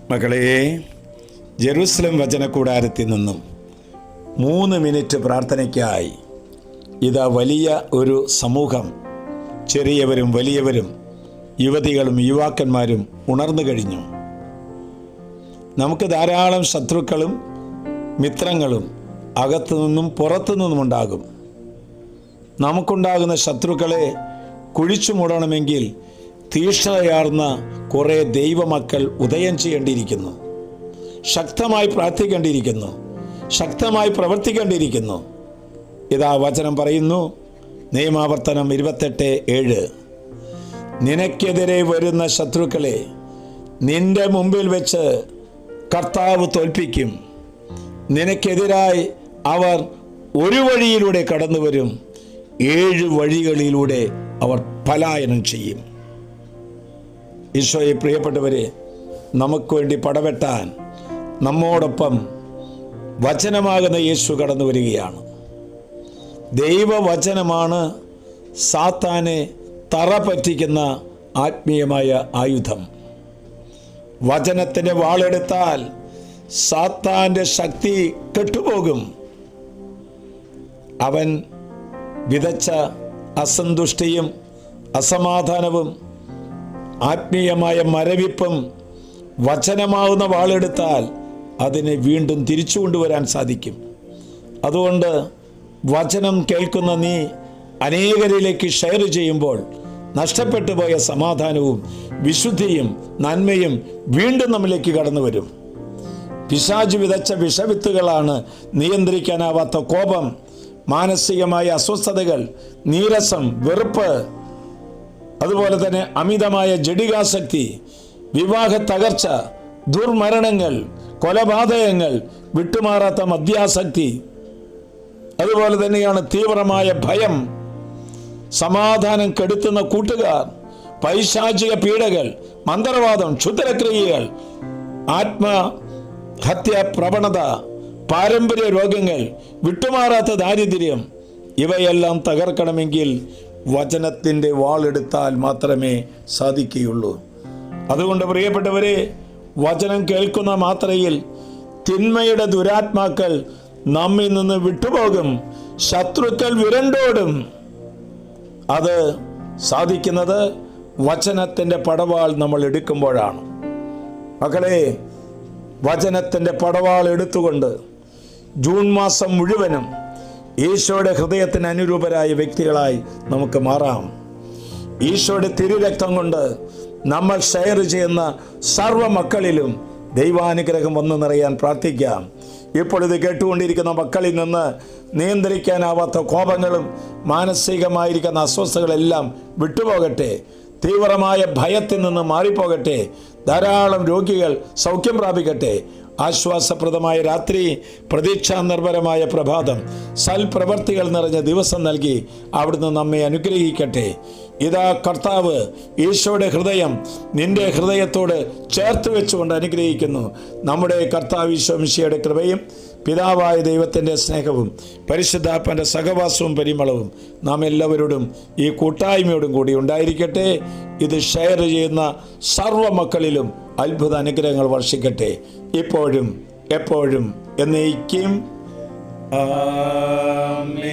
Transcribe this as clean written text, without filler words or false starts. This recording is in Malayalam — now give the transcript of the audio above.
മക്കളെ, ജെറുസലേം വചനകൂടാരത്തിൽ നിന്നും 3 മിനിറ്റ് പ്രാർത്ഥനയ്ക്കായി ഇതാ വലിയ ഒരു സമൂഹം, ചെറിയവരും വലിയവരും യുവതികളും യുവാക്കന്മാരും ഉണർന്നു കഴിഞ്ഞു. നമുക്ക് ധാരാളം ശത്രുക്കളും മിത്രങ്ങളും അകത്തു നിന്നും പുറത്തു നിന്നുമുണ്ടാകും. നമുക്കുണ്ടാകുന്ന ശത്രുക്കളെ കുഴിച്ചു മൂടണമെങ്കിൽ തീഷ്ണതയാർന്ന കുറേ ദൈവമക്കൾ ഉദയം ചെയ്യേണ്ടിയിരിക്കുന്നു. ശക്തമായി പ്രാർത്ഥിക്കേണ്ടിയിരിക്കുന്നു. ശക്തമായി പ്രവർത്തിക്കേണ്ടിയിരിക്കുന്നു. ഇതാ വചനം പറയുന്നു, നിയമാവർത്തനം 28:7, നിനക്കെതിരെ വരുന്ന ശത്രുക്കളെ നിന്റെ മുമ്പിൽ വെച്ച് കർത്താവ് തോൽപ്പിക്കും. നിനക്കെതിരായി അവർ ഒരു വഴിയിലൂടെ കടന്നു വരും, 7 വഴികളിലൂടെ അവർ പലായനം ചെയ്യും. ഈശോയെ പ്രിയപ്പെട്ടവരെ, നമുക്ക് വേണ്ടി പടവെട്ടാൻ നമ്മോടൊപ്പം വചനമാകുന്ന യേശു കടന്നു വരികയാണ്. ദൈവവചനമാണ് സാത്താനെ തറ പറ്റിക്കുന്ന ആത്മീയമായ ആയുധം. വചനത്തിൻ്റെ വാളെടുത്താൽ സാത്താൻ്റെ ശക്തി കെട്ടുപോകും. അവൻ വിതച്ച അസന്തുഷ്ടിയും അസമാധാനവും ആത്മീയമായ മരവിപ്പും വചനമാവുന്ന വാളെടുത്താൽ അതിനെ വീണ്ടും തിരിച്ചു കൊണ്ടുവരാൻ സാധിക്കും. അതുകൊണ്ട് വചനം കേൾക്കുന്ന നീ അനേകരിലേക്ക് ഷെയർ ചെയ്യുമ്പോൾ നഷ്ടപ്പെട്ടു പോയ സമാധാനവും വിശുദ്ധിയും നന്മയും വീണ്ടും നമ്മിലേക്ക് കടന്നു വരും. പിശാച് വിതച്ച വിഷവിത്തുകളാണ് നിയന്ത്രിക്കാനാവാത്ത കോപം, മാനസികമായ അസ്വസ്ഥതകൾ, നീരസം, വെറുപ്പ്, അതുപോലെ തന്നെ അമിതമായ ജഡികാസക്തി, വിവാഹ തകർച്ച, ദുർമരണങ്ങൾ, കൊലപാതകങ്ങൾ, വിട്ടുമാറാത്ത മദ്യാസക്തി, അതുപോലെ തന്നെയാണ് തീവ്രമായ ഭയം, സമാധാനം കെടുത്തുന്ന കൂട്ടുകാർ, പൈശാചിക പീഡകൾ, മന്ത്രവാദം, ക്ഷുദ്രക്രിയകൾ, ആത്മഹത്യാ പ്രവണത, പാരമ്പര്യ രോഗങ്ങൾ, വിട്ടുമാറാത്ത ദാരിദ്ര്യം, ഇവയെല്ലാം തകർക്കണമെങ്കിൽ വചനത്തിൻ്റെ വാളെടുത്താൽ മാത്രമേ സാധിക്കുകയുള്ളൂ. അതുകൊണ്ട് പ്രിയപ്പെട്ടവരെ, വചനം കേൾക്കുന്ന മാത്രയിൽ തിന്മയുടെ ദുരാത്മാക്കൾ നമ്മിൽ നിന്ന് വിട്ടുപോകും, ശത്രുക്കൾ വിരണ്ടോടും. അത് സാധിക്കുന്നത് വചനത്തിൻ്റെ പടവാൾ നമ്മൾ എടുക്കുമ്പോഴാണ്. മക്കളെ, വചനത്തിൻ്റെ പടവാൾ എടുത്തുകൊണ്ട് ജൂൺ മാസം മുഴുവനും ഈശോയുടെ ഹൃദയത്തിന് അനുരൂപരായ വ്യക്തികളായി നമുക്ക് മാറാം. ഈശോയുടെ തിരുരക്തം കൊണ്ട് നമ്മൾ ഷെയർ ചെയ്യുന്ന സർവ്വ മക്കളിലും ദൈവാനുഗ്രഹം വന്നു നിറയാൻ പ്രാർത്ഥിക്കാം. ഇപ്പോൾ ഇത് കേട്ടുകൊണ്ടിരിക്കുന്ന മക്കളിൽ നിന്ന് നിയന്ത്രിക്കാനാവാത്ത കോപങ്ങളും മാനസികമായിരിക്കുന്ന അസ്വസ്ഥതകളെല്ലാം വിട്ടുപോകട്ടെ. തീവ്രമായ ഭയത്തിൽ നിന്ന് മാറിപ്പോകട്ടെ. ധാരാളം രോഗികൾ സൗഖ്യം പ്രാപിക്കട്ടെ. ആശ്വാസപ്രദമായ രാത്രി, പ്രതീക്ഷാനിർഭരമായ പ്രഭാതം, സൽപ്രവർത്തികൾ നിറഞ്ഞ ദിവസം നൽകി അവിടുന്ന് നമ്മെ അനുഗ്രഹിക്കട്ടെ. ഇതാ കർത്താവ് ഈശോയുടെ ഹൃദയം നിന്റെ ഹൃദയത്തോട് ചേർത്ത് വെച്ചുകൊണ്ട് അനുഗ്രഹിക്കുന്നു. നമ്മുടെ കർത്താവ് ഈശോ മിശിഹായുടെ കൃപയും പിതാവായ ദൈവത്തിൻ്റെ സ്നേഹവും പരിശുദ്ധാത്മാവിൻ്റെ സഹവാസവും പരിമളവും നാം എല്ലാവരോടും ഈ കൂട്ടായ്മയോടും കൂടി ഉണ്ടായിരിക്കട്ടെ. ഇത് ഷെയർ ചെയ്യുന്ന സർവ്വ മക്കളിലും അത്ഭുത അനുഗ്രഹങ്ങൾ വർഷിക്കട്ടെ, ഇപ്പോഴും എപ്പോഴും എന്നേക്കും. ആമേൻ.